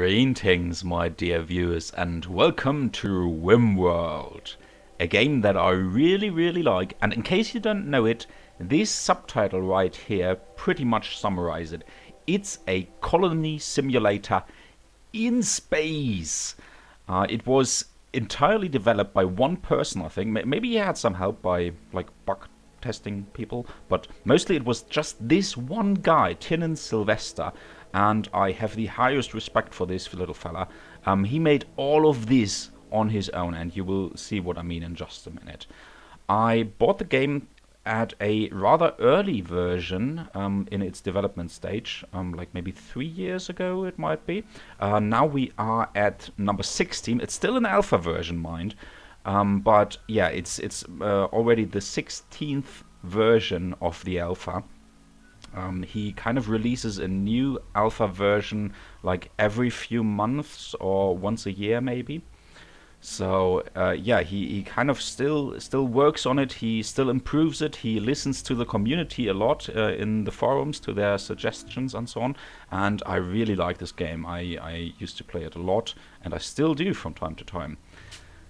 Greetings, my dear viewers, and welcome to RimWorld, a game that I really like. And in case you don't know it, this subtitle right here pretty much summarizes it. It's a colony simulator in space. It was entirely developed by one person, I think. Maybe he had some help by like bug testing people, but mostly it was just this one guy, Tinnen Sylvester. And I have the highest respect for this little fella. He made all of this on his own, and you will see what I mean in just a minute. I bought the game at a rather early version in its development stage, like maybe 3 years ago it might be. Now we are at number 16. It's still an alpha version, mind, but yeah, it's already the 16th version of the alpha. He kind of releases a new alpha version like every few months or once a year maybe. So yeah, he kind of still works on it. He still improves it. He listens to the community a lot in the forums, to their suggestions and so on. And I really like this game. I used to play it a lot, and I still do from time to time.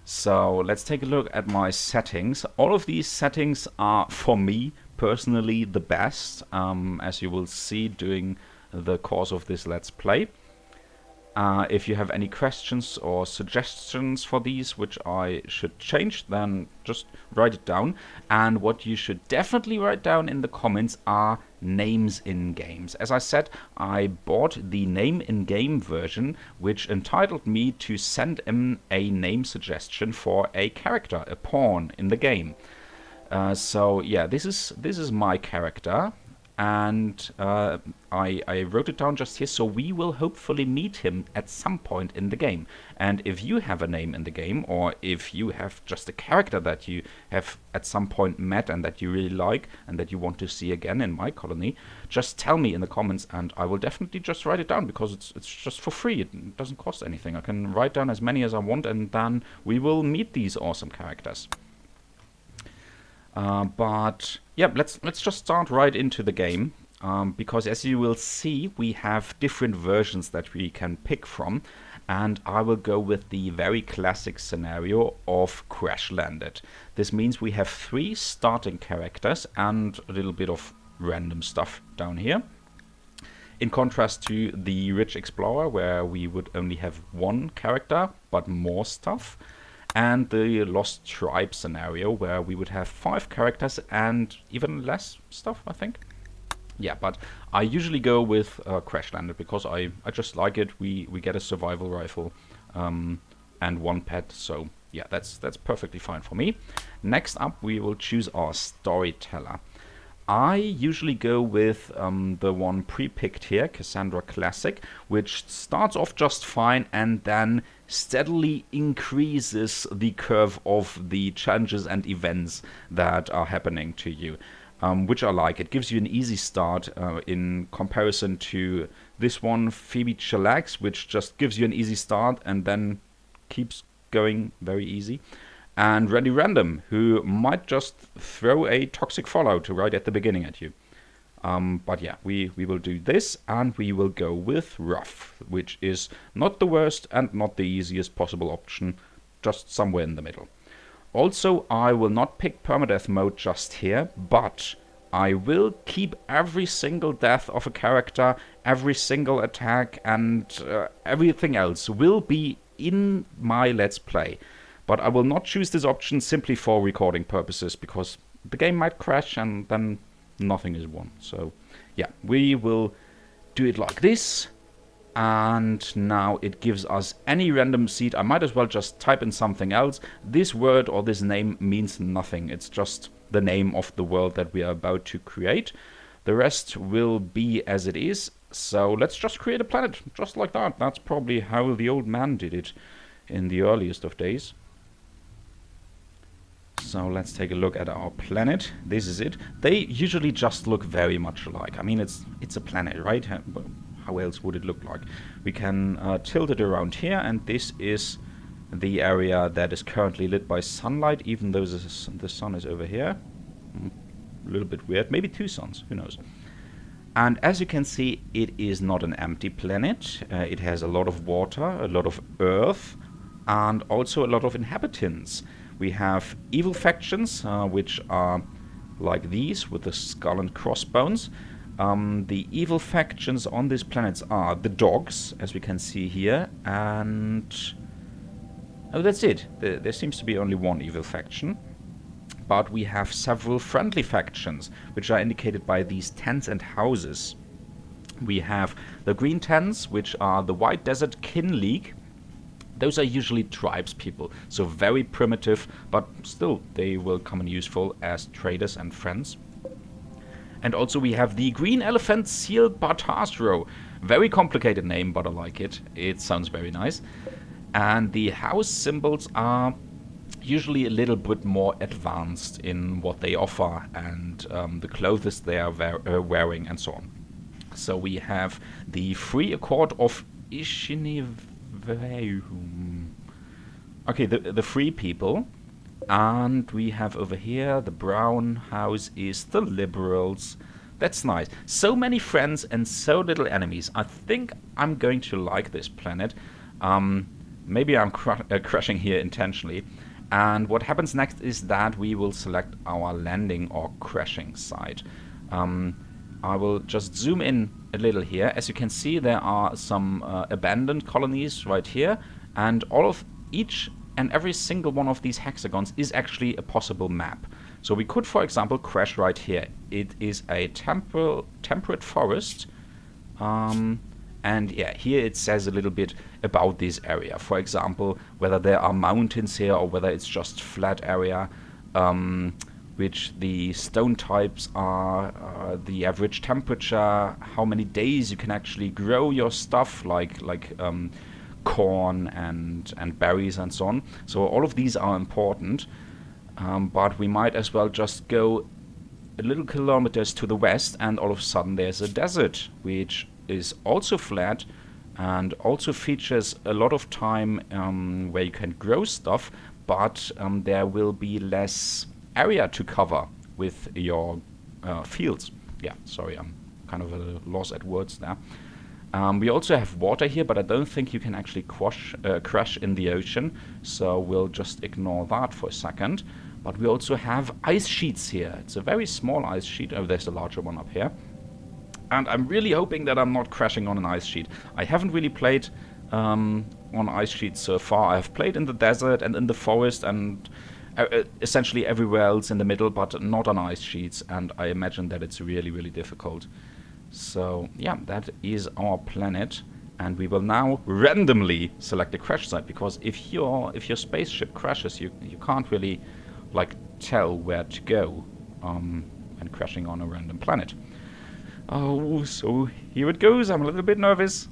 So let's take a look at my settings. All of these settings are, for me personally, the best, as you will see during the course of this Let's Play. If you have any questions or suggestions for these which I should change, then just write it down. And what you should definitely write down in the comments are names in games. As I said, I bought the name in game version, which entitled me to send in a name suggestion for a character, a pawn in the game. So yeah, this is my character, and I wrote it down just here, so we will hopefully meet him at some point in the game. And if you have a name in the game, or if you have just a character that you have at some point met and that you really like and that you want to see again in my colony, just tell me in the comments, and I will definitely just write it down, because it's just for free. It doesn't cost anything. I can write down as many as I want, and then we will meet these awesome characters. But yeah, let's just start right into the game, because as you will see, we have different versions that we can pick from, and I will go with the very classic scenario of Crash Landed. This means we have 3 starting characters and a little bit of random stuff down here, in contrast to the Rich Explorer, where we would only have 1 character but more stuff, and the Lost Tribe scenario, where we would have 5 characters and even less stuff, I think. Yeah, but I usually go with Crash Landed because I just like it. We get a survival rifle and 1 pet, so yeah, that's perfectly fine for me. Next up, we will choose our storyteller. I usually go with the one pre-picked here, Cassandra Classic, which starts off just fine and then steadily increases the curve of the challenges and events that are happening to you, which I like. It gives you an easy start in comparison to this one, Phoebe Chillax, which just gives you an easy start and then keeps going very easy. And Ready Random, who might just throw a toxic fallout right at the beginning at you. But yeah, we will do this, and we will go with Rough, which is not the worst and not the easiest possible option, just somewhere in the middle. Also, I will not pick permadeath mode just here, but I will keep every single death of a character, every single attack, and everything else will be in my Let's Play. But I will not choose this option simply for recording purposes, because the game might crash and then nothing is won. So yeah, we will do it like this. And now it gives us any random seed. I might as well just type in something else. This word or this name means nothing. It's just the name of the world that we are about to create. The rest will be as it is. So let's just create a planet, just like that. That's probably how the old man did it in the earliest of days. So let's take a look at our planet. This is it. They usually just look very much alike. I mean, it's a planet, right? How else would it look like? We can tilt it around here, and this is the area that is currently lit by sunlight, even though the sun is over here. A little bit weird. Maybe 2 suns, who knows? And as you can see, it is not an empty planet. It has a lot of water, a lot of earth, and also a lot of inhabitants. We have evil factions, which are like these, with the skull and crossbones. The evil factions on these planets are the dogs, as we can see here, and... oh, that's it. There seems to be only one evil faction. But we have several friendly factions, which are indicated by these tents and houses. We have the green tents, which are the White Desert Kin League. Those are usually tribes people, so very primitive, but still they will come in useful as traders and friends. And also we have the Green Elephant Seal Bartasro. Very complicated name, but I like it. It sounds very nice. And the house symbols are usually a little bit more advanced in what they offer and the clothes they are wearing and so on. So we have the Free Accord of Ishiniveum. Okay, the free people. And we have over here, the brown house is the liberals. That's nice. So many friends and so little enemies. I think I'm going to like this planet. Maybe I'm crashing here intentionally. And what happens next is that we will select our landing or crashing site. I will just zoom in a little here. As you can see, there are some abandoned colonies right here. And each and every single one of these hexagons is actually a possible map. So we could, for example, crash right here. It is a temperate forest. And yeah, here it says a little bit about this area. For example, whether there are mountains here or whether it's just flat area, which the stone types are, the average temperature, how many days you can actually grow your stuff, like corn and berries and so on. So all of these are important, but we might as well just go a little kilometers to the west and all of a sudden there's a desert, which is also flat and also features a lot of time where you can grow stuff, but there will be less area to cover with your fields. Yeah, sorry, I'm kind of a loss at words there. We also have water here, but I don't think you can actually crash in the ocean, so we'll just ignore that for a second. But we also have ice sheets here. It's a very small ice sheet. Oh, there's a larger one up here. And I'm really hoping that I'm not crashing on an ice sheet. I haven't really played on ice sheets so far. I've played in the desert and in the forest and essentially everywhere else in the middle, but not on ice sheets. And I imagine that it's really, really difficult. So yeah, that is our planet, and we will now randomly select a crash site, because if your spaceship crashes, you can't really like tell where to go when crashing on a random planet. Oh, so here it goes. I'm a little bit nervous.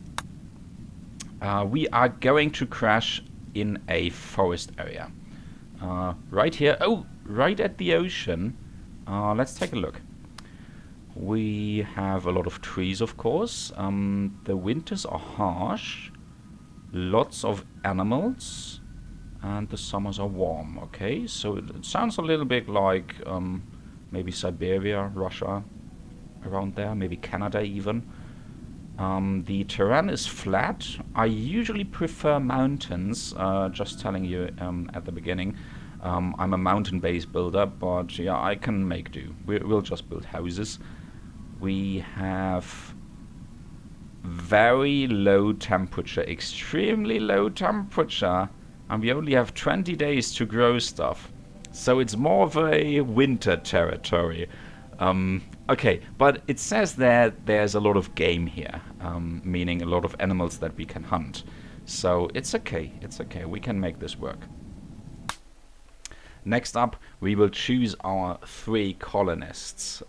We are going to crash in a forest area. Right here. Oh, right at the ocean. Let's take a look. We have a lot of trees, of course. The winters are harsh. Lots of animals. And the summers are warm. Okay, so it sounds a little bit like maybe Siberia, Russia, around there. Maybe Canada even. The terrain is flat. I usually prefer mountains. Just telling you at the beginning. I'm a mountain-based builder, but yeah, I can make do. We'll just build houses. We have very low temperature, extremely low temperature, and we only have 20 days to grow stuff. So it's more of a winter territory. Okay, but it says that there's a lot of game here, meaning a lot of animals that we can hunt. So it's okay, we can make this work. Next up, we will choose our 3 colonists.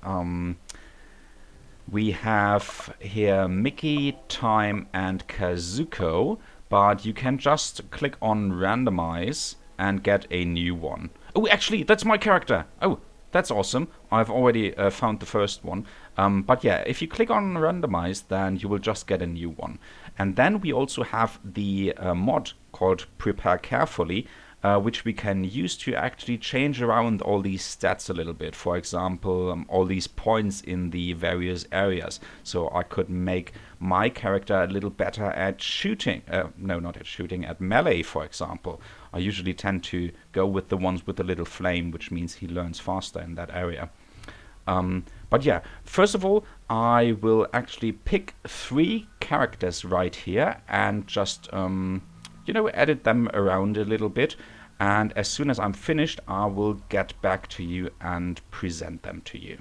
We have here Mickey, Time, and Kazuko, but you can just click on randomize and get a new one. Oh, actually, that's my character. Oh, that's awesome. I've already found the first one. But yeah, if you click on randomize, then you will just get a new one. And then we also have the mod called Prepare Carefully, which we can use to actually change around all these stats a little bit. For example, all these points in the various areas. So I could make my character a little better at shooting. No, not at shooting, at melee, for example. I usually tend to go with the ones with the little flame, which means he learns faster in that area. But yeah, first of all, I will actually pick 3 characters right here and just, edit them around a little bit. And as soon as I'm finished, I will get back to you and present them to you.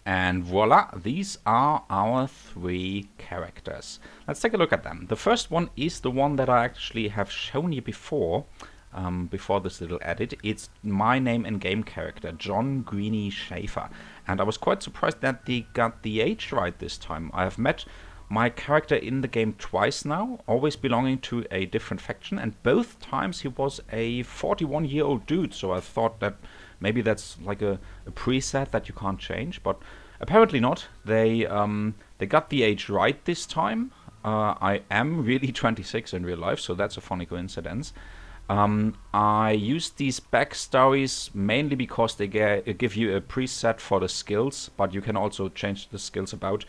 And voila, these are our 3 characters. Let's take a look at them. The first one is the one that I actually have shown you before this little edit. It's my name and game character, John Greeny Schaefer. And I was quite surprised that they got the age right this time. I have met my character in the game twice now, always belonging to a different faction, and both times he was a 41-year-old dude, so I thought that maybe that's like a preset that you can't change, but apparently not. They got the age right this time. I am really 26 in real life, so that's a funny coincidence. I used these backstories mainly because they give you a preset for the skills, but you can also change the skills about.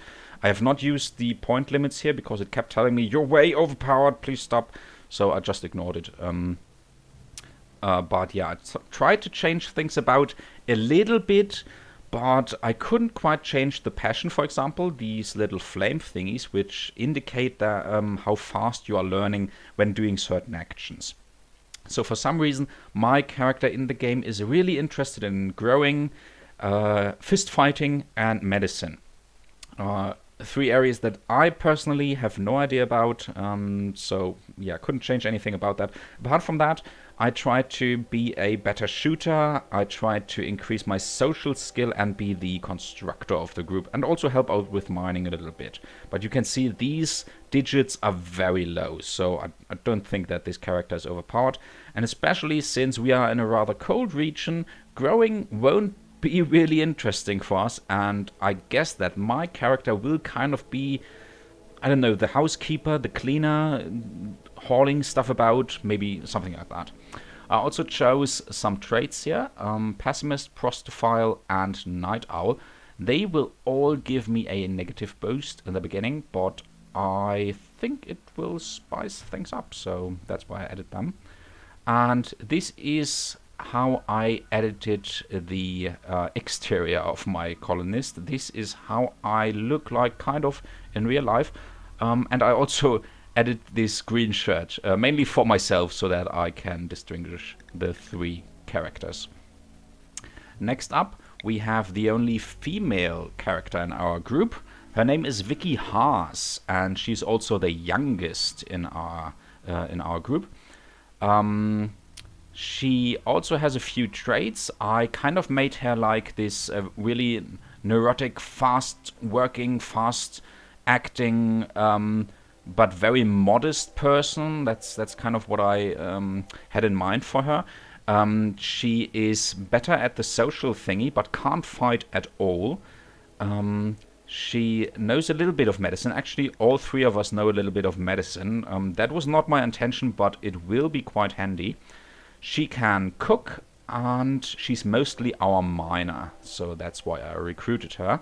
I have not used the point limits here because it kept telling me, you're way overpowered, please stop. So I just ignored it. But yeah, I tried to change things about a little bit, but I couldn't quite change the passion, for example, these little flame thingies, which indicate that, how fast you are learning when doing certain actions. So for some reason, my character in the game is really interested in growing, fist fighting, and medicine. 3 areas that I personally have no idea about, so yeah, couldn't change anything about that. Apart from that, I tried to be a better shooter, I tried to increase my social skill and be the constructor of the group, and also help out with mining a little bit. But you can see these digits are very low, so I don't think that this character is overpowered, and especially since we are in a rather cold region, growing won't be really interesting for us, and I guess that my character will kind of be, I don't know, the housekeeper, the cleaner, hauling stuff about, maybe something like that. I also chose some traits here, Pessimist, Prostophile, and Night Owl. They will all give me a negative boost in the beginning, but I think it will spice things up, so that's why I added them. And this is how I edited the exterior of my colonist. This is how I look like kind of in real life. And I also added this green shirt, mainly for myself so that I can distinguish the 3 characters. Next up, we have the only female character in our group. Her name is Vicky Haas, and she's also the youngest in our group. She also has a few traits. I kind of made her like this really neurotic, fast-working, fast-acting, but very modest person. That's kind of what I had in mind for her. She is better at the social thingy, but can't fight at all. She knows a little bit of medicine. Actually, all 3 of us know a little bit of medicine. That was not my intention, but it will be quite handy. She can cook, and she's mostly our miner, so that's why I recruited her.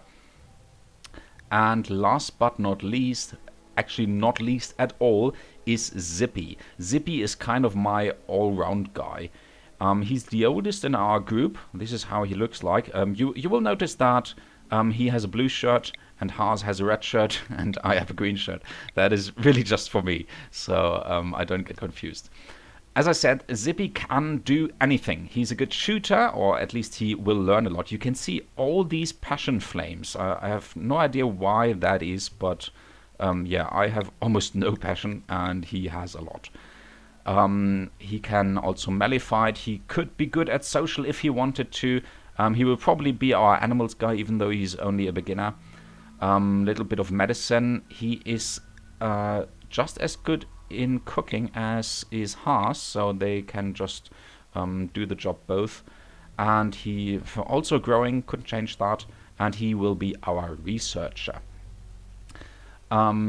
And last but not least, actually not least at all, is Zippy. Zippy is kind of my all-round guy. He's the oldest in our group. This is how he looks like. You will notice that he has a blue shirt, and Haas has a red shirt, and I have a green shirt. That is really just for me, so I don't get confused. As I said, Zippy can do anything. He's a good shooter, or at least he will learn a lot. You can see all these passion flames. I have no idea why that is, but yeah, I have almost no passion, and he has a lot. He can also melee fight. He could be good at social if he wanted to. He will probably be our animals guy, even though he's only a beginner. Little bit of medicine. He is just as good in cooking as is Haas, so they can just do the job both. And he also growing, couldn't change that, and he will be our researcher.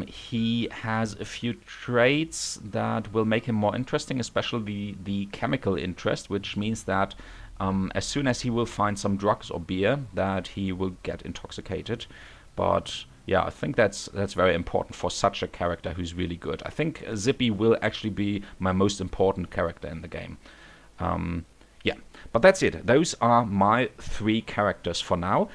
He has a few traits that will make him more interesting, especially the chemical interest, which means that as soon as he will find some drugs or beer, that he will get intoxicated. But yeah, I think that's very important for such a character who's really good. I think Zippy will actually be my most important character in the game. Yeah, but that's it. Those are my 3 characters for now.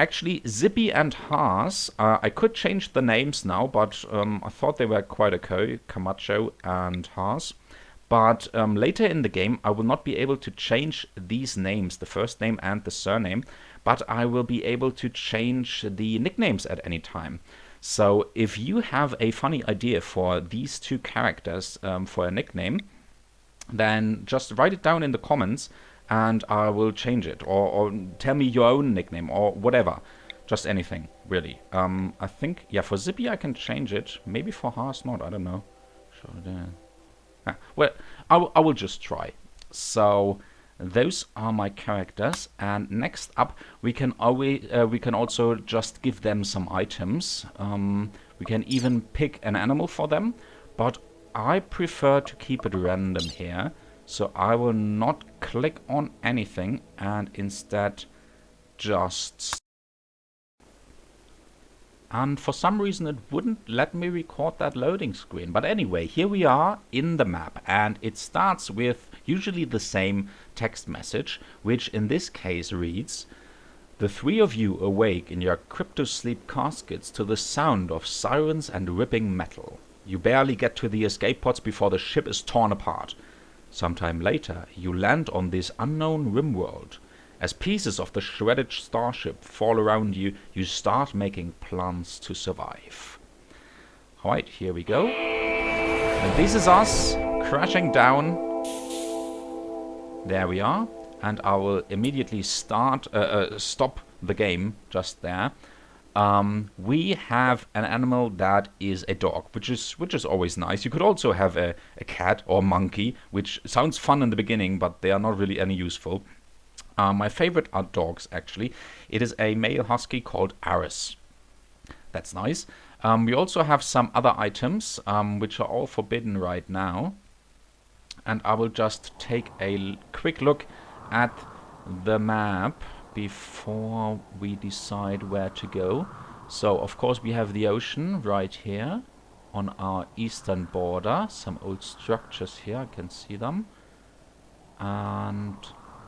Actually, Zippy and Haas, I could change the names now, but I thought they were quite okay, Camacho and Haas. But later in the game, I will not be able to change these names, the first name and the surname, but I will be able to change the nicknames at any time. So if you have a funny idea for these 2 characters for a nickname, then just write it down in the comments and I will change it. Or tell me your own nickname or whatever. Just anything, really. I think, yeah, for Zippy I can change it. Maybe for Haas not, I don't know. Well, I will just try. So those are my characters, and next up we can also just give them some items. We can even pick an animal for them, but I prefer to keep it random here, so I will not click on anything and instead just... And for some reason it wouldn't let me record that loading screen. But anyway, here we are in the map, and it starts with usually the same text message, which in this case reads: "The 3 of you awake in your crypto-sleep caskets to the sound of sirens and ripping metal. You barely get to the escape pods before the ship is torn apart. Sometime later, you land on this unknown RimWorld. As pieces of the shredded starship fall around you, you start making plans to survive." Alright, here we go. And this is us crashing down. There we are. And I will immediately stop the game just there. We have an animal that is a dog, which is always nice. You could also have a cat or monkey, which sounds fun in the beginning, but they are not really any useful. My favorite are dogs, actually. It is a male husky called Aris. That's nice. We also have some other items, which are all forbidden right now. And I will just take a quick look at the map before we decide where to go. So, of course, we have the ocean right here on our eastern border. Some old structures here, I can see them. And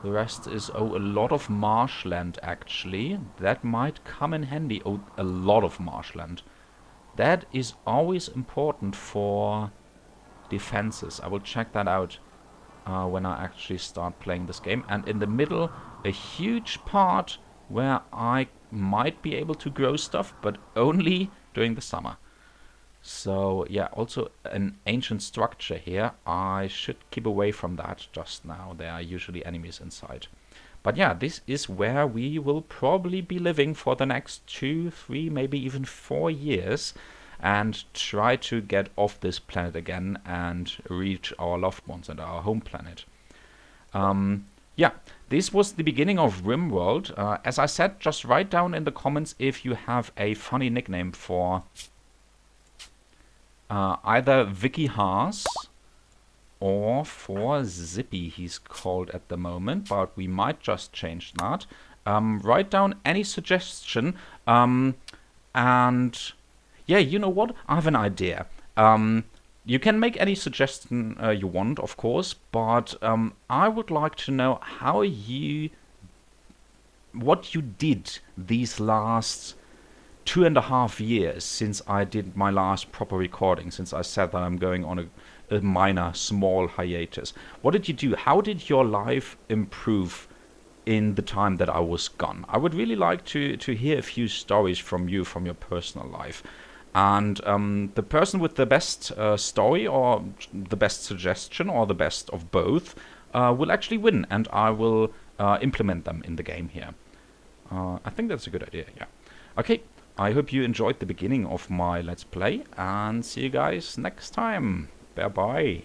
the rest is, a lot of marshland, actually. That might come in handy. Oh, a lot of marshland. That is always important for defenses. I will check that out when I actually start playing this game. And in the middle, a huge part where I might be able to grow stuff, but only during the summer. So yeah, also an ancient structure here. I should keep away from that just now. There are usually enemies inside. But yeah, this is where we will probably be living for the next 2, 3, maybe even 4 years, and try to get off this planet again and reach our loved ones and our home planet. Yeah, this was the beginning of RimWorld. As I said, just write down in the comments if you have a funny nickname for either Vicky Haas or for Zippy, he's called at the moment, but we might just change that. Write down any suggestion, and yeah, you know what? I have an idea. You can make any suggestion you want, of course, but I would like to know what you did these last 2.5 years since I did my last proper recording, since I said that I'm going on a minor, small hiatus. What did you do? How did your life improve in the time that I was gone? I would really like to hear a few stories from you, from your personal life. And the person with the best story, or the best suggestion, or the best of both, will actually win, and I will implement them in the game here. I think that's a good idea, yeah. Okay, I hope you enjoyed the beginning of my Let's Play, and see you guys next time. Bye-bye.